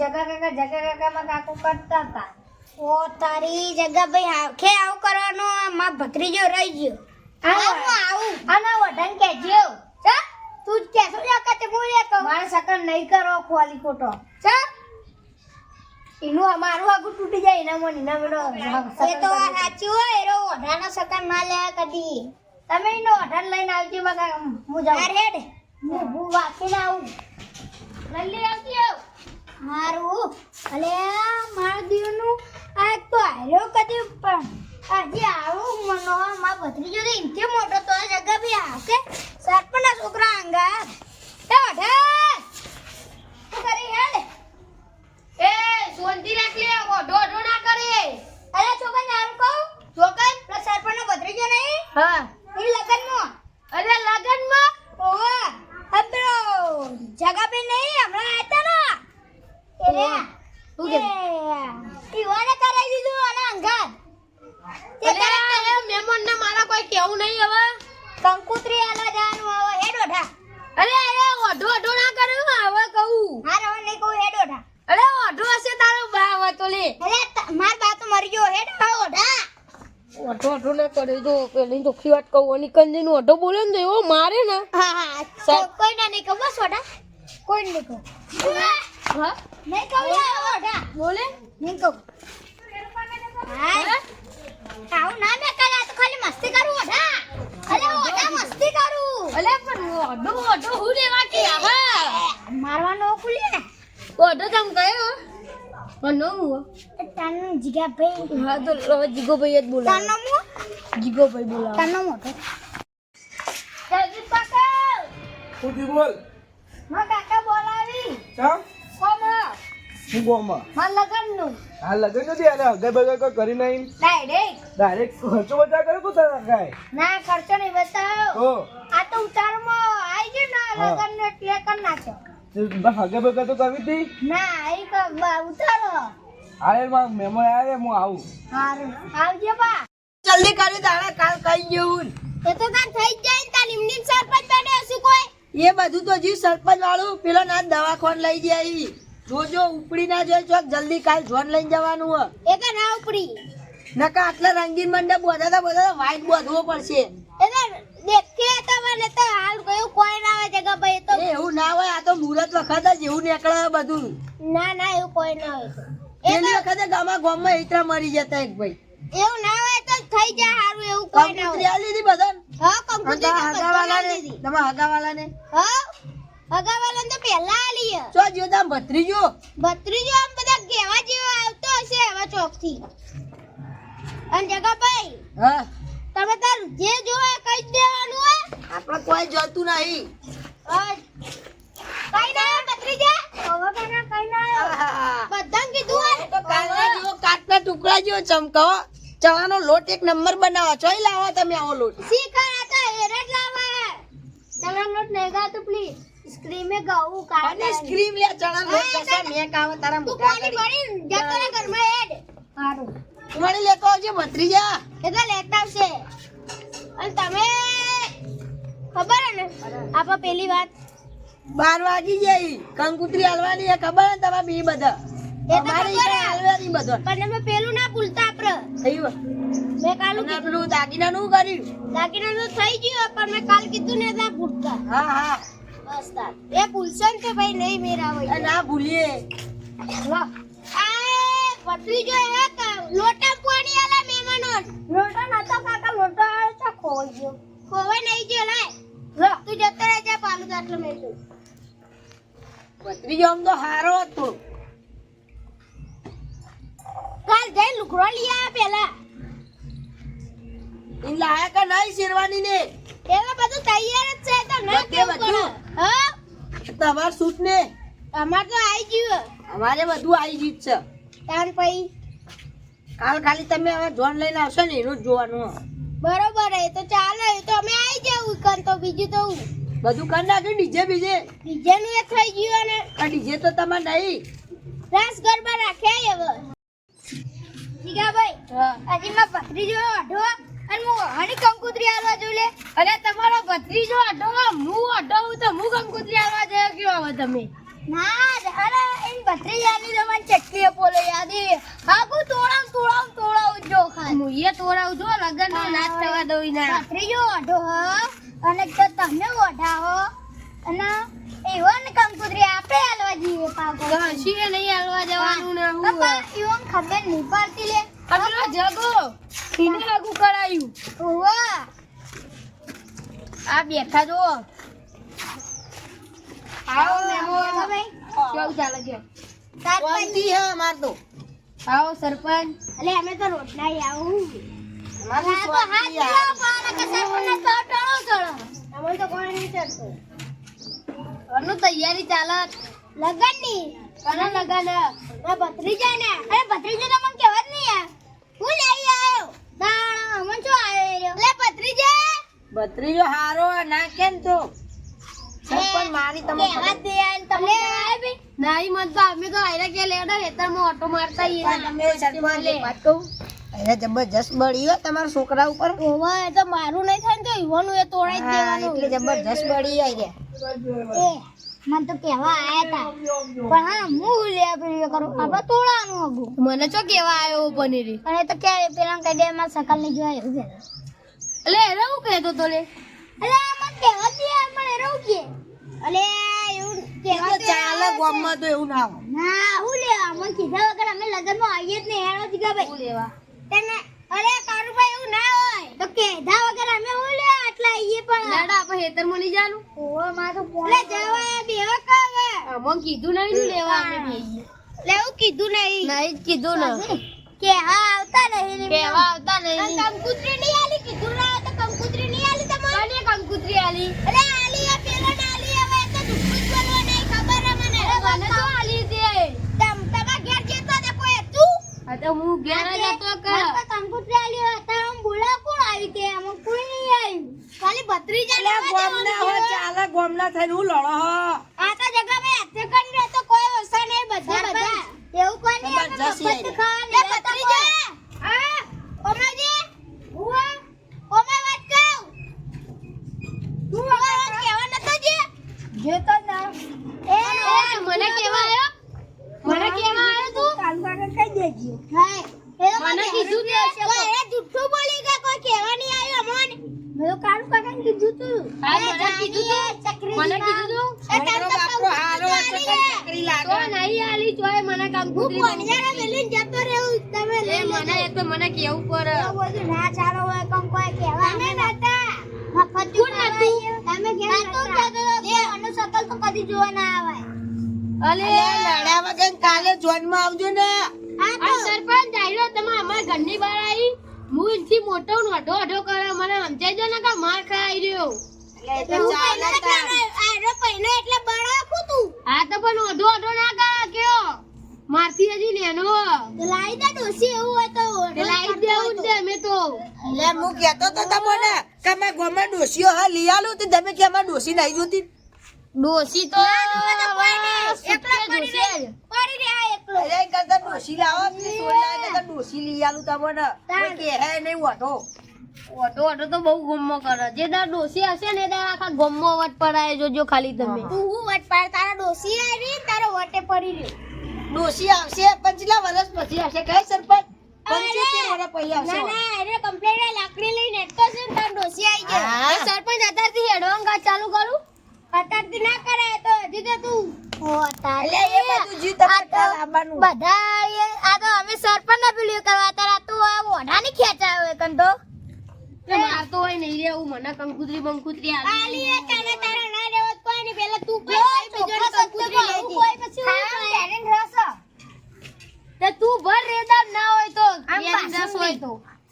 જગા કાકા માં કાકુ કરતા હતા. ઓ તારી જગા ભાઈ આખે આવું કરવાનું માં ભત્રીજો રહી ગયો. આવું આના વઢન કેજો ચ તું જ કેસો જકા તે બોલે તો મારે સકન નહીં કરો ખોલી ખોટો ચ એનું અમારું આગું તૂટી જાય એના મન એના મેડો એ તો આ સાચું હોય એરો ઓઢાનો સકન ના લે કદી તમે એનો ઓઢાન લઈને આવજો બગા હું જાઉં અરે હેડ હું વાકીને આવું લલ્લી આવજો મારું અલે માર દીવનું આ તો આયો કદી પણ આજે આવું મનો માં ભત્રીજો તો ઇંતે મોટો તો જગા ભી આકે સરપના છોકરા આંગા એ ઓઢા તું કરી હેડ એ સોંતી રાખ લે ઓઢો ઓઢો ના કરે અરે છોકરા નામ કહું છોકરા પ્લસ સરપનો ભત્રીજો નહીં હા એ લગનમાં અરે લગનમાં ઓવા અબરો જગા પે નહીં હમણાં આતા ના એરે તું કે ઈવાને કરાઈ દીધું અને અંગાત તે કરે મહેમાન ને મારા કોઈ કેવું નહીં હવે કંકુત્રી આલા જાનું હવે હેડ ઓઢા અરે અરે ઓઢો ઓઢો ના કર્યું હવે કહું હાર હવે નહીં કહું હેડ ઓઢા અરે ઓઢો હશે તારો બા હવે તો લે અરે માર બા તો મરી ગયો હેડ ઓઢા ઓઢો ઓઢો ના કરે જો પેલી ચોખ્ખી વાત કહું અને કંજી નું ઓઢો બોલે ને એવો મારે ને હા હા કોઈ ના નહીં કહું બસ ઓઢા કોઈ નહીં કહું હા નહીં કહું ઓઢા બોલે નહીં કહું હા આવું ના મે કરા તો ખાલી મસ્તી કરું ઓઢા અલે ઓઢા મસ્તી કરું અલે પણ ઓઢો ઓઢો હું લેવા કે હા મારવાનો ખુલી ને ઓઢો તમ કયો પણ નો તન જીગા ભાઈ હા તો હવે જીગો ભાઈ જ બોલા તન મો જીગો ભાઈ બોલા તન મોટો જલ્દી પકડ ખુદી બોલ માં કાકા બોલાવી ચા કોમ હું ગોમાં માં લગન નું આ લગન નથી આને અગર બગર કોઈ કરી નહીં ડાયરેક્ટ ખર્ચો બધા કરે કો તારા કાય ના ખર્ચો નહીં બતાવ ઓ આ તો ઉતારમાં આવી ગયો ના લગન ને એટલે કર નાખ્યો હગે બગર તો કરવી હતી ના આઈ ક ઉતારો આરે માં મેમો આરે હું આવું હારું આવજો બા જલ્દી કરી તારા કાલ કઈ જેવું એ તો કાન થઈ જ જાય ને તાર નિમનિમ સરપંચ બને હશું કોઈ એ બધું તો જી સરપંચ વાળું પેલો ના દવાખાન લઈ જાય જોજો ઉપડી ના જોઈ ચોક જલ્દી કાલ જોન લઈને જવાનું હો એ કે ના ઉપડી નકા આટલા રંગીન મંડપ બધા વાઈટ બોધવો પડશે એટલે દેખે તો મને તો હાલ કયું કોઈ ના આવે જગા ભાઈ તો એ એવું ના હોય આ તો મુહૂર્ત વખત જ એવું નીકળે બધું ના ના એવું કોઈ ના હોય પેલી વખતે ગામમાં ઈતરા મરી જતા એક ભાઈ એવું ના હોય તો થઈ જાય હારું એવું કોઈ ના કંકુતરી હોય આલી દીધી બધાને હા કંકુતરી તો હગાવાલાને દીધી તમારા હગાવાલાને હા હગાવાલાને તો પહેલા આલી હે ચો જો તામ ભત્રીજો ભત્રીજો આમ બધા કેવા જેવો આવતો હશે હવે ચોકથી અને જગા ભાઈ હા તમે તાર જે જોવે કઈ દેવાનું હે આપણે કોઈ જોતું નહીં કઈ ના ભત્રીજા હવે કના કઈ ના બધાને કીધું હે તો કાલના જેવો કાટના ટુકડા જેવો ચમકાવો ચણાનો લોટ એક નંબર બનાવો ચોઈ લાવો તમે આવો લોટ શીખર આતા હેરટ લાવા તમે નોટ નહીં ગાતો પ્લીઝ સ્ક્રીમે ગાવું અને કાઢે સ્ક્રીમ લે ચણા લોટ કસા મે કાવ તારા તું મોટા કોની કરી પડી જતો ને ઘરમાં હેડ હારું તમારી લેકો આવજે ભત્રીજા એટલે લેતા આવશે અને તમે ખબર હે ને આપા પેલી વાત 12 વાગી જાય કંકુતરી હાલવાની છે ખબર ને તમારે બી બધા એ તો અમારી ખબર ઈકડે હે. હાલવાની બધો પણ તમે પેલું ના ભૂલતા આપડે થયું મેં કાલું અને પેલું દાગીનાનું કર્યું દાગીના તો થઈ ગયું પણ મેં કાલ કીધું ને એટલે ભૂલતા હા હા બસ તાર એ ભૂલશે ને કે ભાઈ નહીં મેરા હોય ના ભૂલીએ લો આ પતરી જો હે કે લોટા પાણી આલા મહેમાનો લોટા નતો કાકા લોટા આળે છે ખોઈ ગયો ખોવાય નહીં ગયો લાય લો તું જતો રહે જા પાલું આટલો મેલું ભત્રીજો આમ તો હારો હતો કાલ જઈ લુગડો લઈ આ પેલા ઈ લાયક નહીં શેરવાની ને એમાં બધું તૈયાર જ છે તો ના બધે કેવું બધું. પડે હા તમાર સૂટ ને અમાર તો આવી ગયું અમારે બધું આવી જીત છે તાન પઈ કાલ ખાલી તમે હવે જોન લઈને આવશો ને એનું જ જોવાનું બરોબર એ તો ચાલે એ તો અમે આવી જાવ કન તો બીજું તો બધું કરી નાખ્યું ડીજે બીજે બીજાનું એ થઈ ગયું અને આ ડીજે તો તમારે નહીં રાસ ગરબા રાખ્યા હવે જીગા ભાઈ હજી માં ભત્રીજો અઢો અને હું હણી કંકુતરી આલવા જોઈ લે અરે તમારો ભત્રીજો અડો હું અડો તો હું કંકુતરી આવવા જયો કયો હવે તમે ના અરે એન ભત્રીજાની તો મને ચટકી બોલે યાદ એ આખું તોડાવ જો ખાય મુઈએ તોડાવ જો લગન નો નાચ થવા દઉં ના ભત્રીજો ઓઢો હ અને તો તમે ઓઢાવો અને એવન કંકુતરી આપે હાલવા જઈએ પાકો ઘસીએ નહીં હાલવા જવાનું ને હું પપ્પા એવન ખબર નહીં પડતી લે પેલો જગો એને લાગુ કરાયું ઓવા આ બેઠા જો આવો મેમો ભાઈ કેવું ચાલે છે સરપંચ હે માર તો આવો સરપંચ અલે અમે તો રોટલા આવું મારું આ તો હાથ લાવ પારા કે સરપંચ તો ટળો અમે તો કોણ નહીં ચડતો ઘરનું તૈયારી ચાલે લગનની કને લગન ના ભત્રીજા ને અરે ભત્રીજો તો મને કહેવા જ નહીં યાર હું લઈ આવ્યો દાણા અમન શું આવ્યો લે ભત્રીજા ભત્રીજો હારો ના કેમ તો સરપંચ મારી તમે કહેવા દે યાર તમને આવે ભઈ નહીં મત તો અમે તો આયરા કે લેડો હેતરમાં ઓટો મારતા ઈએ તમે સરપંચ એક વાત કહું અરે જબરજસ્ત બળી હો તમારા છોકરા ઉપર ઓવા એ તો મારું નહીં થાય ને તો ઈવાનું એ તોડાઈ જ હા, દેવાનું એટલે જબરજસ્ત બળી આઈ એ મને તો કહેવા આયા તા પણ હા હું લે પેલી કરું આપણે તોડાનું હગું મને ચો કેવા આવ્યો પનીરી અને તો કે પેલા કહી દે માં સકલ ની જોય એવું છે એટલે એને હું કહેતો તો લે અલે આમાં કહેવા દે પણ એ રહું કે અલે એવું કહેવા દે ચાલે ગામમાં તો એવું ના હોય ના હું લે આમાં કીધા વગર અમે લગનમાં આવીએ જ નહીં હેડો જીગા ભાઈ હું લેવા તને અરે કારુભાઈ એવું ના હોય તો કીધા વગર અમે હું લે આટલા આવીએ પણ લેડો આપણે હેતરમાં નહીં જાનું ઓવા માં તો લે જવા બેવા કાવે અમon કીધું નહીં નું લેવા અમે જઈએ લે હું કીધું નહીં નહીં જ કીધું ને કે હા આવતા નહીં કેવા આવતા નહીં કંકુત્રી નહીં આલી કીધું ના તો કંકુત્રી નહીં આલી તમારે કને કંકુતરી આલી અરે આલી આ પેલો ના આલી હવે તો દુખું જ બોલવા નહીં ખબર હે મને મને તો આલી દે તમારા ઘેર જતો તે કોઈ હતું આ તો હું ઘેર જ હતો કે મને તો કંકુત્રી આલી હતા આમ બોલા કોણ આવી કે આમ કોઈ નહીં આવ્યું ખાલી ભત્રીજા એટલે ગામના હોય ચાલે ગામના થઈને હું લડો હો આ તો જગા ભાઈ હાથે કરી રહ્યો તો કોઈ વસા નહીં બધા એવું કોઈ નહીં અમે જબરજસ્ત મફત ખાવા લે ભત્રીજા હા ઓમાજી હુઆ ઓમે વાત કહું તું વાત કેવા નતો જે તો ના મને કેવા આવ્યો મને કેવા આવ્યો તું કાલુ કાકા કહી દેજો હા મને કીધું તે કોઈ એ જુઠ્ઠું બોલી ગયા કોઈ કહેવા નહીં આવ્યો અમોને મેં તો કાલુ કાકાને કીધું તું હા, મને કીધું તું. મને કીધું તું. મારો બાપરો હારો હશે પણ ચકરી લાગે તો નહીં આલી ચોય મને કંકુતરી હું કોણજારા મેલીને જતો રહેવું તમે એ મને એ તો મને કેવું પડે એવું બધું ના ચાલો હોય કમ કોઈ કહેવા અમે નતા મફત કોણ નતું? તમે ઘેર નતું કહેતો તો અનુ શકલ તો કદી જોવા ના આવે અલે લડ્યા વગર કાલે જોનમાં આવજો ને આ સરપંચ આયરો તમે અમારા ઘરની બહાર આવી હું એનથી મોટો ને અઢો કરે મને સમજાઈ દો ને કે માર ખાઈ રહ્યો એટલે તો ચાલે તાર. આરો પૈનો એટલે બળો તું આ તો પણ અઢો ના કરે કયો મારથી હજી નેનો તો લાઈ દે ડોસી એવું હોય તો તે લાઈ દેવું જ દે અમે તો એટલે હું કહેતો તો તમને કે મારા ગામમાં ડોશીઓ હા લઈ આલું તો તમે કે અમારે ડોશી નહીં જોતી ડોસી તો એકલો પડી રે એકલો અરે એ કરતા ડોશી લાવો પેલી સોલા કરતા ડોશી લઈ આલું તમને કોઈ કહે નહીં વાંધો ઓટો તો બહુ ગમો કરે જે તાર ડોસી હશે ને તાર આખા ગમો વટ પડાય જોજો ખાલી તમે તું હું વટ પાડ તારા ડોસી આવી તારો વટે પડી રહ્યો ડોશી આવશે પણ કેટલા વર્ષ પછી આવશે કઈ સરપંચ 75 વર્ષ પછી આવશે ના ના અરે કમ્પ્લેટ લાકડી લઈને નેટતો છે ને તાર ડોસી આવી ગયો હા. એ સરપંચ અત્યારથી હેડવાન કાચ ચાલુ કરું અત્યારથી ના કરાય તો હજી તો તું હો તારે એટલે એ બધું જી તમારે કાલ આવવાનું બધા આ તો અમે સરપંચ ના પીલ્યું કરવા તારા તું આ ઓઢાની ખેંચાયો એકન તો એ મારતો હોય નહીં રે એવું મને કંકુતરી બંકુતરી આલી એ તારે તારા ના લેવો તો કોઈ નહીં પેલા તું કોઈ બીજો કંકુતરી લેજે કોઈ પછી ટેલેન્ટ રસ તે તું ભર રેદાબ ના હોય તો આમ યાર પાછું દસ હોય તો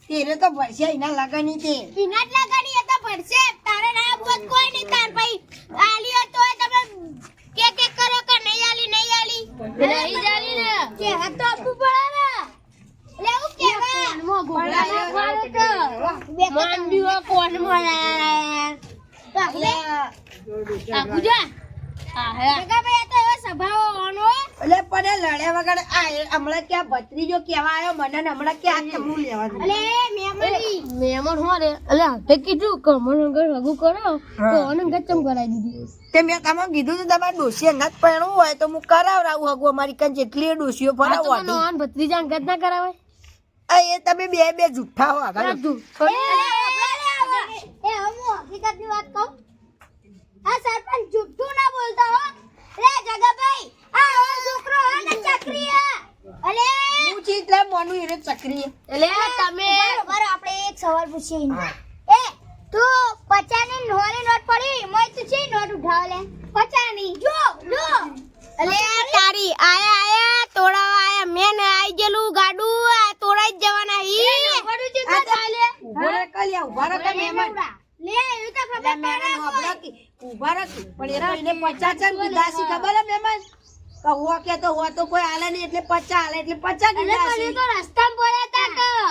તેરે તો ભરશે એના લગન તે કિનાટ લગાડી એ તો પડશે તારે ના બોત કોઈ નહીં તાર ભાઈ આલી હોય તોય તમે કે કરો કે નહીં આલી નહીં જાણી ને કે આ તો આપવું પડે ને લેવું કેવા કોનમાં ઘોડા ના ખાડે કે માંડ્યો કોનમાં તો આપણે આ ગુજા હા હે જગાભાઈ આ તો એવો સ્વભાવ હોવાનો હો. એટલે પણ એ લડ્યા વગર હમણાં ક્યાં ભત્રીજો કેવા આવ્યો મને ને હમણાં ક્યાં કેમનું લેવા દે અલે મેમરી મહેમાન હો રે એટલે હાથે કીધું કે મને અંગર હગું કરો તો ઓને અંગર ચમ કરાવી દીધું તે મેં તમે કીધું તો તમારે ડોશીએ નત પહેરવું હોય તો હું કરાવરાવું હગું અમારી કાન જેટલી ડોશીઓ ફરાવો નોન ભત્રીજા અંગત ના કરાવે એ તમે બે જુઠ્ઠા હો આગળ એ હું હકીકતની વાત કહું આ સરપંચ જુઠ્ઠું ના બોલતા હો લે જગાભાઈ આ ઓલો છોકરો હે ને ચક્રી હે અલે હું ચિત્ર મોનું એને ચક્રી એટલે તમે બરાબર આપણે એક સવાલ પૂછીએ એને. એ તું 50 ની નોની નોટ પડી મોય તું છે નોટ ઉઠાવ લે 50 ની જો અલે તારી આયા તોડાવા આયા મેં આઈ ગયેલું ગાડું આ તોડાઈ જ જવાના ઈ પડું છે તો ચાલે ઉભા રે કલ્યા ઉભા રે મહેમાન લે એ તો ખબર મહેમાન ઉભા રે ઉભા રે પણ એ તો એને 50 ચમ કીધા છે ખબર હે મહેમાન કહો કે તો હો તો કોઈ હાલે નહીં એટલે 50 હાલે એટલે 50 કીધા મને છે તો રસ્તામાં પડ્યા તા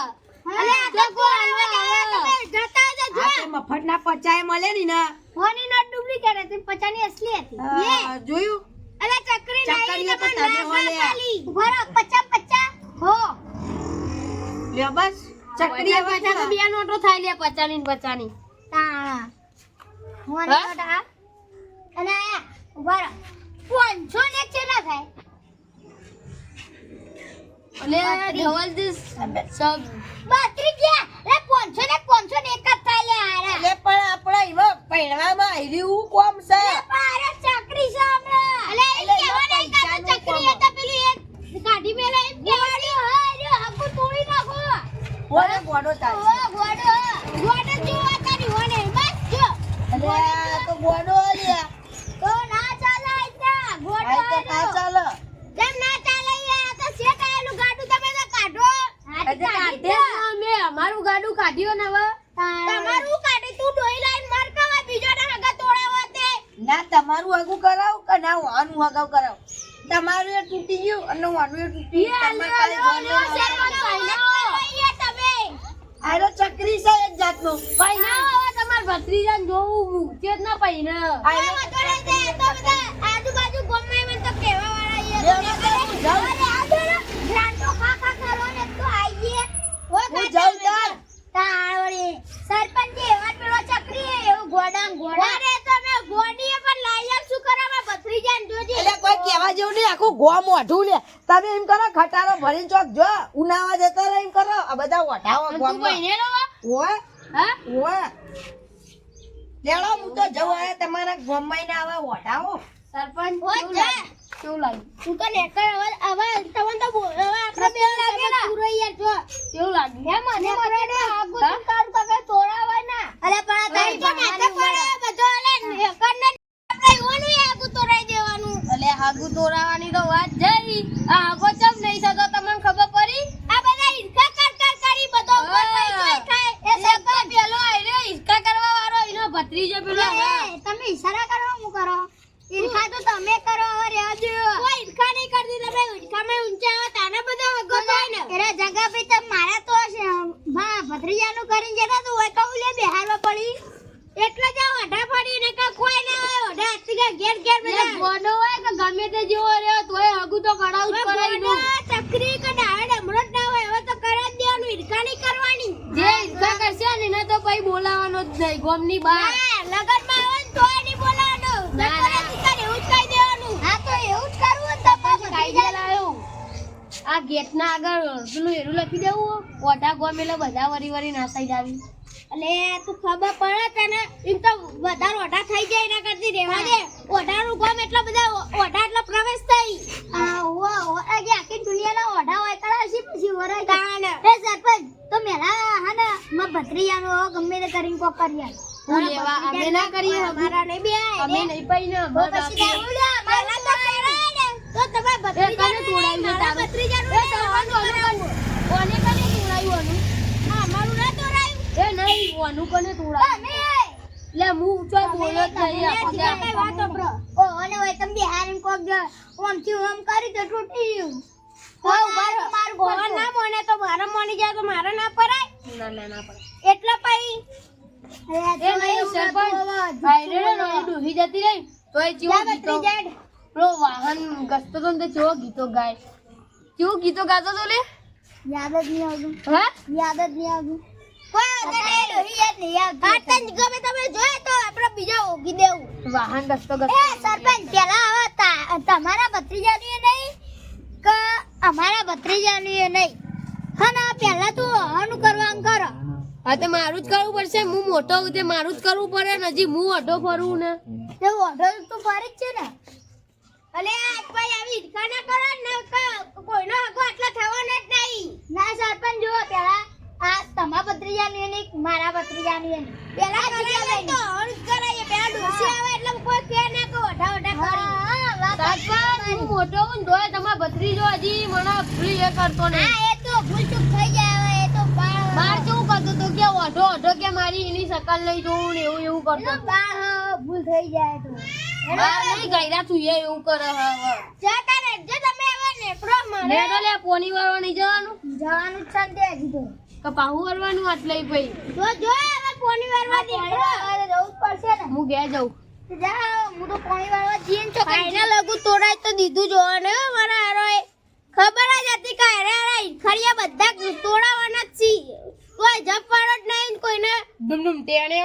અલે આ તો કોઈ તમે જતા જ જો આ તો મફતના 50 મળે ની ને નોની નોટ ડુપ્લિકેટ હતી 50 ની અસલી હતી લે જોયું અલે ચક્રી ચક્રીઓ તો તમે હો લે. ઉભા રહો 50 હો લ્યો બસ ચક્રી હવે પચાસ તો બે નોટો થાય લે 50 ની 50 ની તાણા નોની નોટ આ અને આ ઉભા રહો 500 ને કેટલા થાય અલે ધવલ દિસ સબ 32 લે 500 ને એક જ થાય લે આરા એટલે પણ આપણે એમાં પહેરવામાં આવી હું કોમ છે પારે ચક્રી છે હમણાં અલે એ કેવા નહીં કાતો ચક્રી હતા પેલી એક કાઢી મેલે એમ કેવાડી હા રે હકુ તોડી નાખો ઓને ગોડો ઓ ચાલશે ગોડો જોવા તારી હોને બસ જો એટલે આ તો ગોડો લ્યા તો ના ચાલે આઈતા ગોડો આ તો કા ચાલે કેમ ના ચાલે આ તો સેટ આયેલું ગાડું તમે તો કાઢો હા આજે કાઢે અમે અમારું ગાડું કાઢ્યું ને હવે તમારું કાઢી તું ડોઈ લાઈન માર કવા બીજો ના હગા તોડાવો તે ના તમારું આગું કરાવ કે ના વાનું અગાઉ કરાવ તમારું એ તૂટી ગયું અને વાનું એ તૂટી ગયું તમારે કાલે તમે આરો ચક્રી છે એક જાતનું પૈના હવે તમાર ભત્રીજાને જોવું છે જ ના પૈના આરો આજુબાજુ ગમે મને તો કેવા વાળા લે હું જાઉં. હું જાઉં તાર. સરપંચ એવા પેલો ચક્રી એવું ગોડામ ગોડા અરે તમે ગોડીએ પણ લાયલ શું કરાવા ભત્રીજાન જોજી એટલે કોઈ કહેવા જેવું નહીં આખું ગોમ મોઢું લે તમે એમ કરો ખટારો ભરીને ચોક જો ઉનાવા જતા રહે એમ કરો આ બધા વઢાવો તું ગોમ પૈને લો ઓય હા ઓય લેલો હું તો જવું આવે તમારા ગોમમાં ને આવા વઢાવો સરપંચ ઓય કેવું જા. લાગ્યું? કેવું લાગ્યું તું તો નેકર હવે તમને તો હવે આપણે બે લાગે ના તું યાર જો કેવું લાગ્યું હે મને મને આગુ તું કામ કરે તોડાવાય ના અરે પણ તારી તો માથે પડે બધો અલે નેકર ને આપણે ઓનું આગુ તોડાઈ દેવાનું અલે હાગુ તોરાવાની તો વાત જઈ આ હાગો ચમ નહીં થતો તમને ખબર પડી આ બધા ઈર્ષા કર કરી બધો ઉપર પૈસા થાય એ સરપંચ પેલો આયરો ઈસકા કરવા વાળો એનો ભત્રીજો પેલો એ તમે ઈશારા કરો હું કરો ઈર્ષા તો તમે કરો હવે રેવા દો કોઈ ઈર્ષા નહીં કરતી તમે ઈર્ષામાં ઊંચા આવો તાને બધો હગો થાય ને એરા જગા ભઈ તમે મારા તો ભા ભત્રીજાનું કરીને જતા તો હોય કહું લે બેહારવા પડી એટલે જ ઓઢા પડી ને કા કોઈ ના હોય ઓઢા આતી ઘેર ઘેર લે બધા ગોડો હોય કે ગમે તે જેવો રહ્યો તોય હાગુ તો કરાવું જ કરાવી દઉં ચકરી કે ડાળ અમરત ના હોય હવે તો કરે જ દેવાનું ઈર્ષા નહીં કરવાની જે ઈસકા કરશે ને એને તો પછી બોલાવાનો જ નહીં ગોમની બહાર હા લગનમાં આવે ને તોય નહીં બોલાવાનું ના, ના. નકર એવું જ કહી દેવાનું હા તો એવું જ કરવું ને તો પાછું કાયદે લાયો આ ગેટ ના આગળ પેલું એરું લખી દેવું ઓઢા ગોમ એટલે બધા વરી વરી નાસાઈ જાવી અલે તું ખબર પડે તને એમ તો વધારે ઓઢા થઈ જાય એના કરતી રહેવા દે ઓઢાનું ગામ એટલા બધા ઓઢા એટલા પ્રવેશ થઈ આ ઓ આગે આખી દુનિયાના ઓઢા હોય કરા હસી પછી વરાય તાને એ સરપંચ તો મેલા હા ને માં ભત્રીયાનો ગમે તે કરીને કોક કર્યા હું લેવા અમે ના કરીએ મારા નહીં બે અમે નહીં પૈને પછી દારૂ લે મારા તો કરાય ને તો તમાર કને તોડાયું છે તારું? ભત્રીજાનું કોને કને તોડાયું અનુ હા મારું ના તોડાયું એ નહીં અનુ કને તોડાયું અમે લે હું ઊંચો બોલો જ નહીં આખો દાડો. ઓ અને ઓય તમે બિહારીને કોક જો ઓમ થી ઓમ કરી તો તૂટી ગયું મારું ભગવાન ના મોને તો મારા મોની જાય તો મારા ના પરાય ના ના ના પડે એટલે પઈ એ નહીં સરપંચ ભાઈ રે ડોહી જતી રહી તોય ચેવો ગીતો પેલો વાહન ગસતો તો ને તે ચેવો ગીતો ગાય કેવું ગીતો ગાતો તો લે યાદ જ નહીં આવતું હા યાદ જ નહીં આવતું કોઈ વખત એ ડોહી યાદ નહીં આવતું આટન ગમે તમે જોયે તો આપણે બીજા ઓગી દેવું વાહન ગસતો એ સરપંચ પેલા હવે તમારા ભત્રીજાનું એ નહીં કે અમારા ભત્રીજાનું એ નહીં હા ના પેલા તું આનું કરવાનું કરો હા તે મારું જ કરવું પડશે હું મોટો હું તે મારું જ કરવું પડે ને હજી હું અડો ફરું ને તે ઓર્ડર તો ફરી જ છે ને અલે આજ ભાઈ આવી ઈટકા ના કરો ને કોઈનો હગો આટલા થવાનો જ નહીં ના સરપંચ જો પેલા આ તમારા ભત્રીજાનું એ નહીં મારા ભત્રીજાનું એ નહીં પેલા કરે તો ઓન કરાય પેલા ડોસી આવે એટલે કોઈ કે ના કે ઓઢા ઓઢા કરી સરપંચ હું મોટો હું તોય તમારા ભત્રીજો હજી મને ભૂલી એ કરતો ને હા એ તો ભૂલ ચૂક થઈ જાય હવે એ તો બાર કેવું કરતો તો કે ઓઢો ઓઢો કે મારી એની શકલ નહીં જોઉં ને એવું એવું કરતો ભૂલ થઈ જાય તો બાર નહીં ગયરા તું એવું કરે હવે જતા ને જો તમે હવે નેકરો મને ને તો લે પોની વાળવા નહીં જવાનું જવાનું જ છે હજી તો કપાહુ કરવાનું આટલે ભાઈ જો હવે પોણી વાળવા નેકરો જવું જ પડશે ને હું ઘેર જાઉં જા હું તો પોણી વાળવા જઈએ ને તો ફાઈનલ લગુ તોડાય તો દીધું જોવાનું હો મારા હારોએ ખબર જ હતી કે અરે ખરિયા બધા તોડાવાના જ છે કોઈ જપ વાળો જ નહીં કોઈને ડુમ ડુમ ટેણે